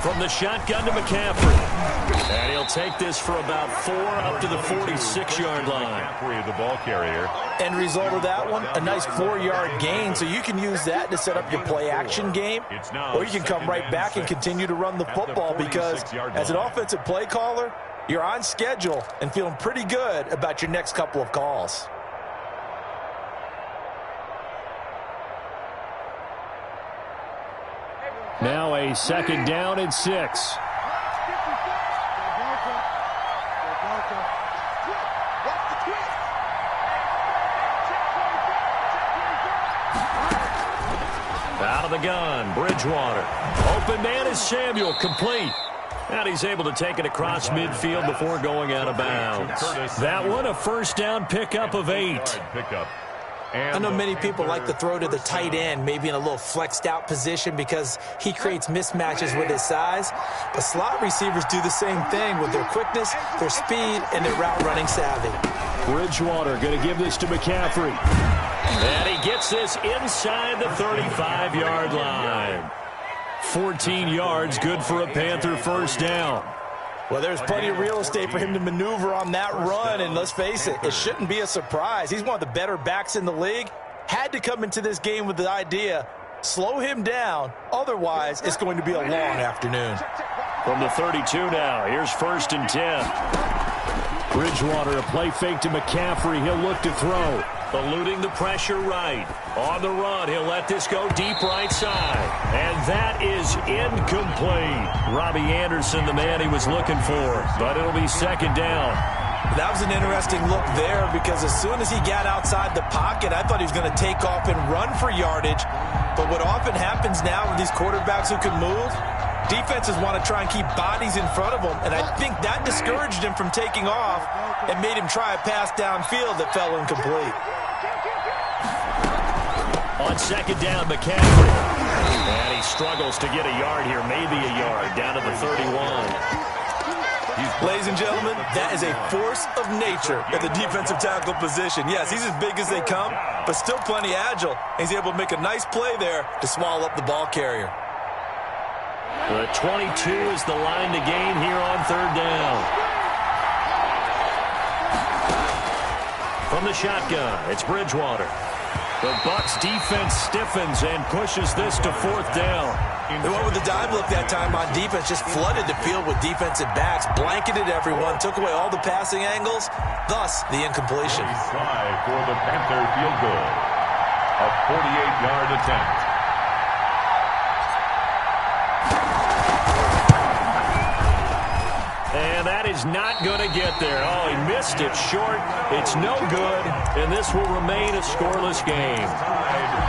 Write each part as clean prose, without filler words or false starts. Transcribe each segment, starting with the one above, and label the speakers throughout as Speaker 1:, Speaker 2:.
Speaker 1: From the shotgun to McCaffrey. And he'll take this for about 4 up to the 46-yard line.
Speaker 2: McCaffrey, the ball carrier.
Speaker 3: End result of that one, a nice 4-yard gain, so you can use that to set up your play-action game, or you can come right back and continue to run the football because as an offensive play caller, you're on schedule and feeling pretty good about your next couple of calls.
Speaker 1: Now a 2nd down and 6. Out of the gun, Bridgewater. Open man is Samuel, complete. And he's able to take it across midfield before going out of bounds. That one, a 1st down pickup of 8.
Speaker 3: I know many people like to throw to the tight end, maybe in a little flexed out position because he creates mismatches with his size. But slot receivers do the same thing with their quickness, their speed, and their route running savvy.
Speaker 1: Bridgewater going to give this to McCaffrey. And he gets this inside the 35-yard line. 14 yards, good for a Panther 1st down.
Speaker 3: Well, there's plenty of real estate for him to maneuver on that run, and let's face it, it shouldn't be a surprise. He's one of the better backs in the league. Had to come into this game with the idea, slow him down, otherwise it's going to be a long afternoon.
Speaker 1: From the 32 now, here's 1st and 10. Bridgewater, a play fake to McCaffrey. He'll look to throw. Eluding the pressure right. On the run, he'll let this go deep right side. And that is incomplete. Robbie Anderson, the man he was looking for. But it'll be 2nd down.
Speaker 3: That was an interesting look there because as soon as he got outside the pocket, I thought he was going to take off and run for yardage. But what often happens now with these quarterbacks who can move, defenses want to try and keep bodies in front of them, and I think that discouraged him from taking off and made him try a pass downfield that fell incomplete.
Speaker 1: On 2nd down, McCaffrey. And he struggles to get a yard here, maybe a yard, down to the 31.
Speaker 3: Ladies and gentlemen, that is a force of nature at the defensive tackle position. Yes, he's as big as they come, but still plenty agile. He's able to make a nice play there to swallow up the ball carrier.
Speaker 1: The 22 is the line to gain here on 3rd down. From the shotgun, it's Bridgewater. The Bucs defense stiffens and pushes this to 4th down.
Speaker 3: They went with the dive look that time on defense, just flooded the field with defensive backs, blanketed everyone, took away all the passing angles, thus the incompletion.
Speaker 2: Try for the Panther field goal. A 48-yard attempt.
Speaker 1: And that is not going to get there. Oh, he missed it short. It's no good, and this will remain a scoreless game.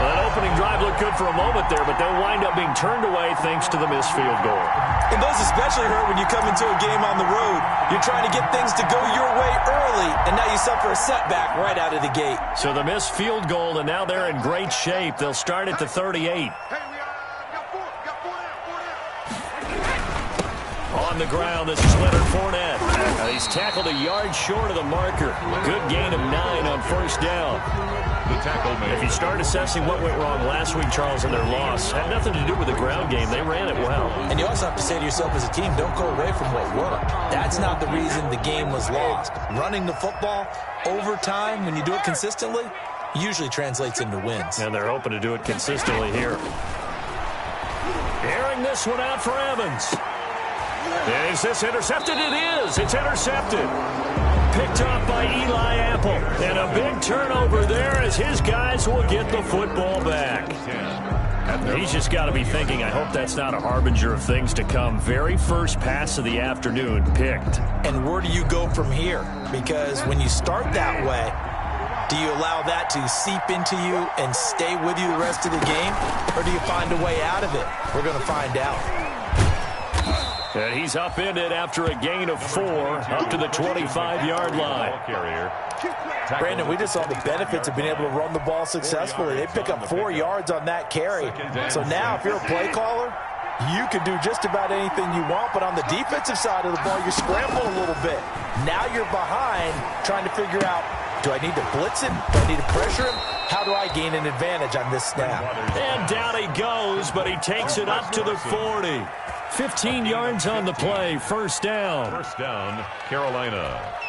Speaker 1: That opening drive looked good for a moment there, but they'll wind up being turned away thanks to the missed field goal.
Speaker 3: And those especially hurt when you come into a game on the road. You're trying to get things to go your way early, and now you suffer a setback right out of the gate.
Speaker 1: So the missed field goal, and now they're in great shape. They'll start at the 38. On the ground, this is Leonard Fournette. He's tackled a yard short of the marker. Good gain of 9 on 1st down.
Speaker 2: The tackle made.
Speaker 1: If you start assessing what went wrong last week, Charles, in their loss, had nothing to do with the ground game. They ran it well.
Speaker 3: And you also have to say to yourself as a team, don't go away from what worked. That's not the reason the game was lost. Running the football over time, when you do it consistently, usually translates into wins.
Speaker 1: And they're hoping to do it consistently here. Airing this one out for Evans. Is this intercepted? It is. It's intercepted. Picked off by Eli Apple. And a big turnover there as his guys will get the football back. He's just got to be thinking, I hope that's not a harbinger of things to come. Very first pass of the afternoon picked.
Speaker 3: And where do you go from here? Because when you start that way, do you allow that to seep into you and stay with you the rest of the game? Or do you find a way out of it? We're going to find out.
Speaker 1: And he's upended after a gain of 4 up to the 25-yard line.
Speaker 3: Brandon, we just saw the benefits of being able to run the ball successfully. They pick up 4 yards on that carry. So now if you're a play caller, You can do just about anything you want, but on the defensive side of the ball, you're scrambling a little bit. Now you're behind, trying to figure out, do I need to blitz him? Do I need to pressure him? How do I gain an advantage on this snap?
Speaker 1: And down he goes, but he takes it up to the 40. 15 yards on the play, first down.
Speaker 2: First down, Carolina.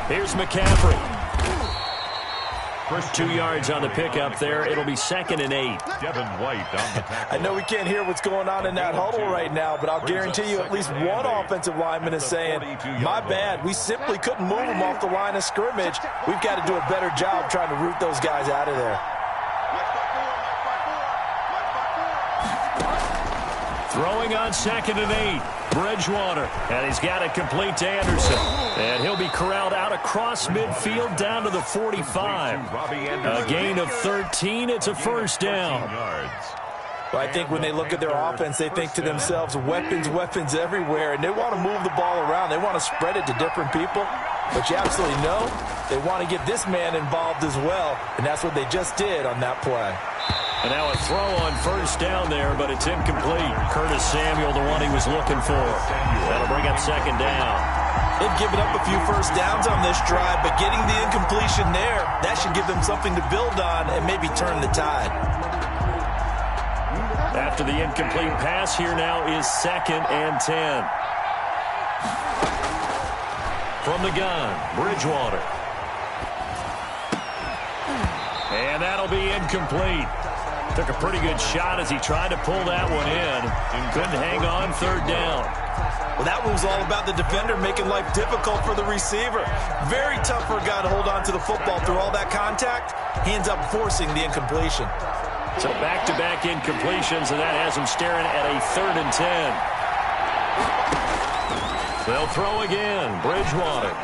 Speaker 1: Here's McCaffrey. 2 yards on the pickup there. It'll be 2nd and 8.
Speaker 2: Devin White on the tackle.
Speaker 3: I know we can't hear what's going on in that huddle right now, but I'll guarantee you at least one offensive lineman is saying, my bad, we simply couldn't move them off the line of scrimmage. We've got to do a better job trying to root those guys out of there.
Speaker 1: Throwing on 2nd and 8. Bridgewater, and he's got it complete to Anderson. And he'll be corralled out across midfield down to the 45. A gain of 13. It's a first down.
Speaker 3: Well, I think when they look at their offense, they think to themselves, weapons, weapons everywhere, and they want to move the ball around. They want to spread it to different people. But you absolutely know they want to get this man involved as well, and that's what they just did on that play.
Speaker 1: And now a throw on first down there, but it's incomplete. Curtis Samuel, the one he was looking for. That'll bring up 2nd down.
Speaker 3: They've given up a few first downs on this drive, but getting the incompletion there, that should give them something to build on and maybe turn the tide.
Speaker 1: After the incomplete pass, here now is 2nd and 10. From the gun, Bridgewater. And that'll be incomplete. Took a pretty good shot as he tried to pull that one in. Couldn't hang on, 3rd down.
Speaker 3: Well, that one was all about the defender making life difficult for the receiver. Very tough for a guy to hold on to the football through all that contact. He ends up forcing the incompletion.
Speaker 1: So back-to-back incompletions, and that has him staring at a 3rd and 10. They'll throw again. Bridgewater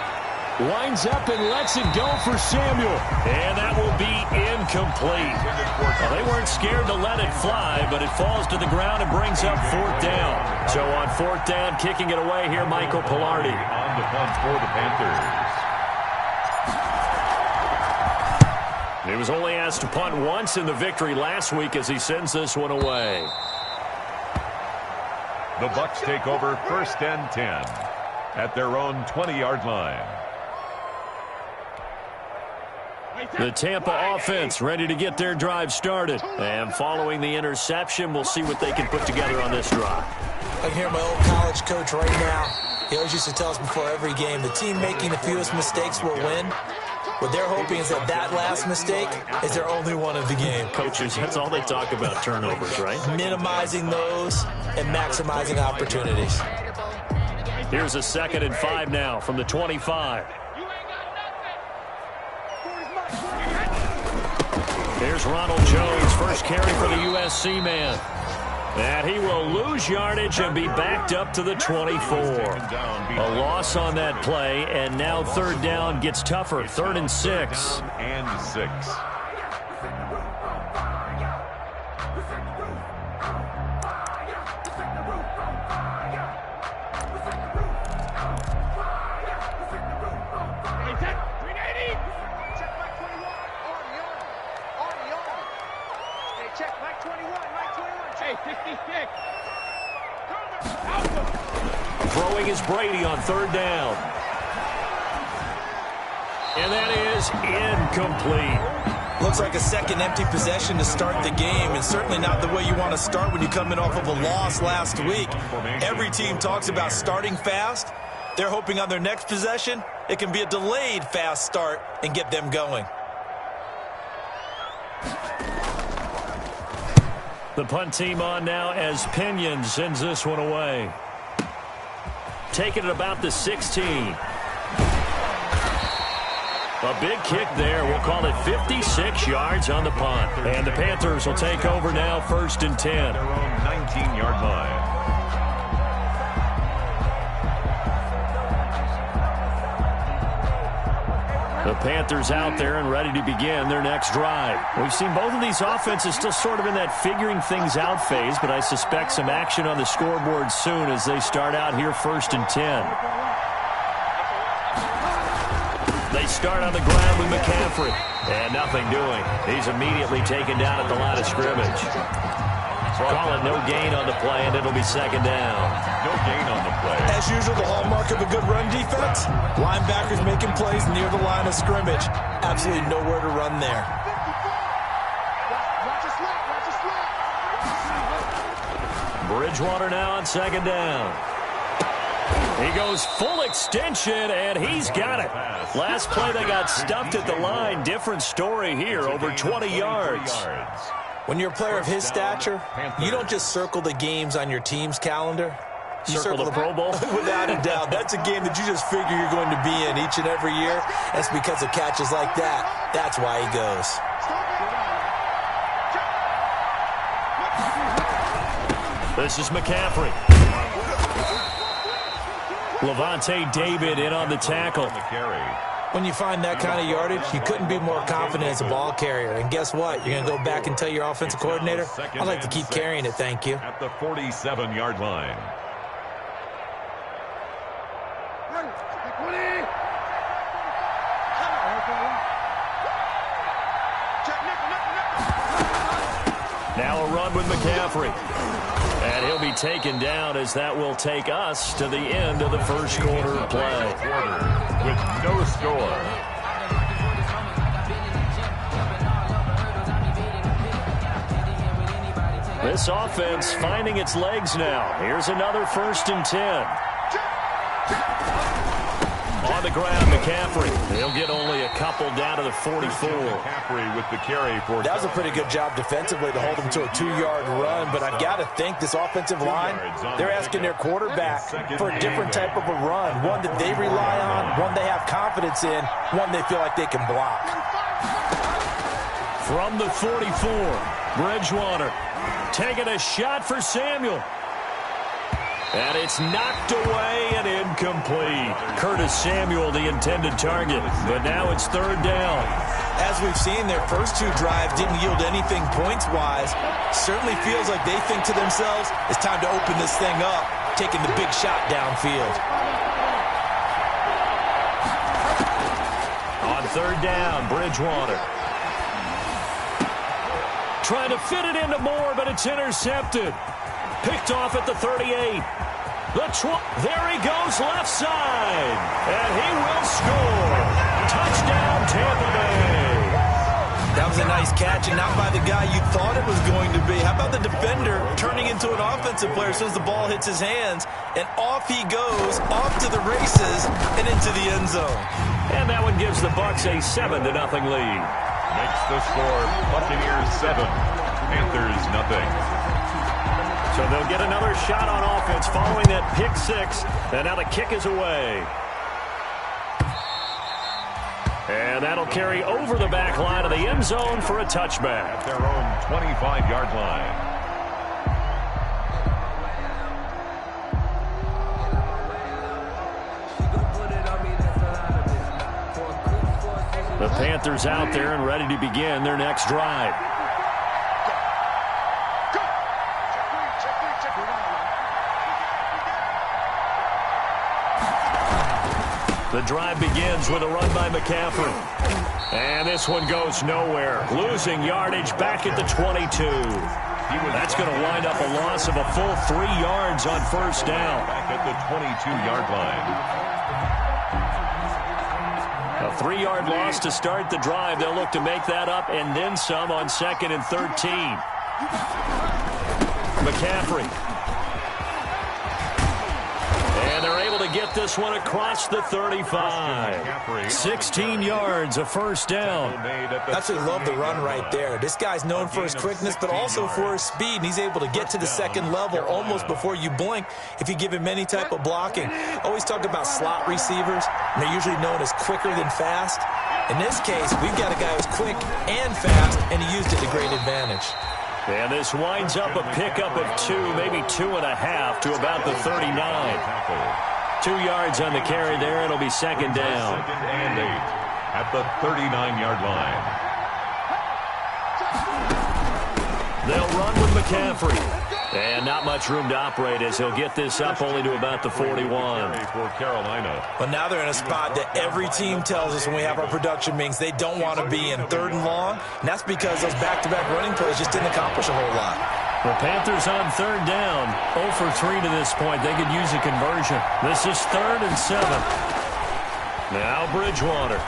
Speaker 1: winds up and lets it go for Samuel. And that will be incomplete. Well, they weren't scared to let it fly, but it falls to the ground and brings up 4th down. So on 4th down, kicking it away here, Michael Pilardi.
Speaker 2: On the punt for the Panthers.
Speaker 1: He was only asked to punt once in the victory last week as he sends this one away.
Speaker 2: The Bucs take over 1st and 10 at their own 20-yard line.
Speaker 1: The Tampa offense ready to get their drive started. And following the interception, we'll see what they can put together on this drive.
Speaker 3: I can hear my old college coach right now. He always used to tell us before every game, the team making the fewest mistakes will win. What they're hoping is that that last mistake is their only one of the game.
Speaker 1: Coaches, that's all they talk about, turnovers, right?
Speaker 3: Minimizing those and maximizing opportunities.
Speaker 1: Here's a 2nd and 5 now from the 25. Here's Ronald Jones, first carry for the USC man. And he will lose yardage and be backed up to the 24. A loss on that play, and now 3rd down gets tougher. 3rd and 6.
Speaker 2: And 6.
Speaker 1: Throwing is Brady on 3rd down. And that is incomplete.
Speaker 3: Looks like a second empty possession to start the game, and certainly not the way you want to start when you come in off of a loss last week. Every team talks about starting fast. They're hoping on their next possession, it can be a delayed fast start and get them going.
Speaker 1: The punt team on now as Pinion sends this one away. Taking it about the 16. A big kick there. We'll call it 56 yards on the punt. And the Panthers will take over now, 1st and 10.
Speaker 2: Their own 19-yard line.
Speaker 1: The Panthers out there and ready to begin their next drive. We've seen both of these offenses still sort of in that figuring things out phase, but I suspect some action on the scoreboard soon as they start out here 1st and 10. They start on the ground with McCaffrey. And nothing doing. He's immediately taken down at the line of scrimmage. Call it no gain on the play, and it'll be 2nd down.
Speaker 2: No gain on the play.
Speaker 3: As usual, the hallmark of a good run defense, linebackers making plays near the line of scrimmage. Absolutely nowhere to run there.
Speaker 1: Bridgewater now on 2nd down. He goes full extension, and he's got it. Last play, they got stuffed at the line. Different story here, over 20 yards.
Speaker 3: When you're a player of his stature, you don't just circle the games on your team's calendar. You
Speaker 1: circle the Pro Bowl?
Speaker 3: Without a doubt. That's a game that you just figure you're going to be in each and every year. That's because of catches like that. That's why he goes.
Speaker 1: This is McCaffrey. Levante David in on the tackle.
Speaker 3: When you find that kind of yardage, you couldn't be more confident as a ball carrier. And guess what? You're going to go back and tell your offensive coordinator, I'd like to keep carrying it, thank you.
Speaker 2: At the 47-yard line.
Speaker 1: Now a run with McCaffrey. And he'll be taken down as that will take us to the end of the first quarter of play.
Speaker 2: With no score.
Speaker 1: This offense finding its legs now. Here's another 1st and 10. On the ground, McCaffrey. He'll get only a couple down to the 44.
Speaker 2: McCaffrey with the carry for.
Speaker 3: That was a pretty good job defensively to hold him to a 2-yard run, but I've got to think this offensive line, they're asking their quarterback for a different type of a run, one that they rely on, one they have confidence in, one they feel like they can block.
Speaker 1: From the 44, Bridgewater taking a shot for Samuel. And it's knocked away and incomplete. Curtis Samuel, the intended target. But now it's 3rd down.
Speaker 3: As we've seen, their first 2 drives didn't yield anything points-wise. Certainly feels like they think to themselves, it's time to open this thing up, taking the big shot downfield.
Speaker 1: On 3rd down, Bridgewater. Trying to fit it into Moore, but it's intercepted. Picked off at the 38. There he goes left side. And he will score. Touchdown, Tampa Bay.
Speaker 3: That was a nice catch, and not by the guy you thought it was going to be. How about the defender turning into an offensive player as soon as the ball hits his hands? And off he goes, off to the races, and into the end zone.
Speaker 1: And that one gives the Bucs a 7-0 lead.
Speaker 2: Makes the score Buccaneers 7, Panthers nothing.
Speaker 1: So they'll get another shot on offense following that pick 6. And now the kick is away. And that'll carry over the back line of the end zone for a touchback.
Speaker 2: At their own 25-yard line.
Speaker 1: The Panthers out there and ready to begin their next drive. The drive begins with a run by McCaffrey. And this one goes nowhere. Losing yardage back at the 22. That's going to wind up a loss of a full 3 yards on 1st down.
Speaker 2: Back at the 22-yard line.
Speaker 1: A 3-yard loss to start the drive. They'll look to make that up and then some on 2nd and 13. McCaffrey. And they're able to get this one across the 35. 16 yards, a 1st down.
Speaker 3: I absolutely love the run right there. This guy's known for his quickness, but also for his speed. And he's able to get to the 2nd level almost before you blink if you give him any type of blocking. Always talk about slot receivers, and they're usually known as quicker than fast. In this case, we've got a guy who's quick and fast, and he used it to great advantage.
Speaker 1: And this winds up a pickup of 2, maybe 2.5 to about the 39. 2 yards on the carry there. It'll be 2nd down.
Speaker 2: 2nd and 8. at the 39-yard line.
Speaker 1: They'll run with McCaffrey. And not much room to operate as he'll get this up only to about the 41.
Speaker 2: For Carolina.
Speaker 3: But now they're in a spot that every team tells us when we have our production meetings they don't want to be in, 3rd and long. And that's because those back-to-back running plays just didn't accomplish a whole lot.
Speaker 1: The Panthers on 3rd down. 0 for 3 to this point. They could use a conversion. This is 3rd and 7. Now Bridgewater.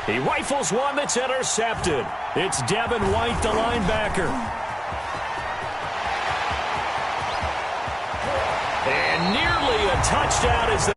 Speaker 1: He rifles one that's intercepted. It's Devin White, the linebacker. And nearly a touchdown as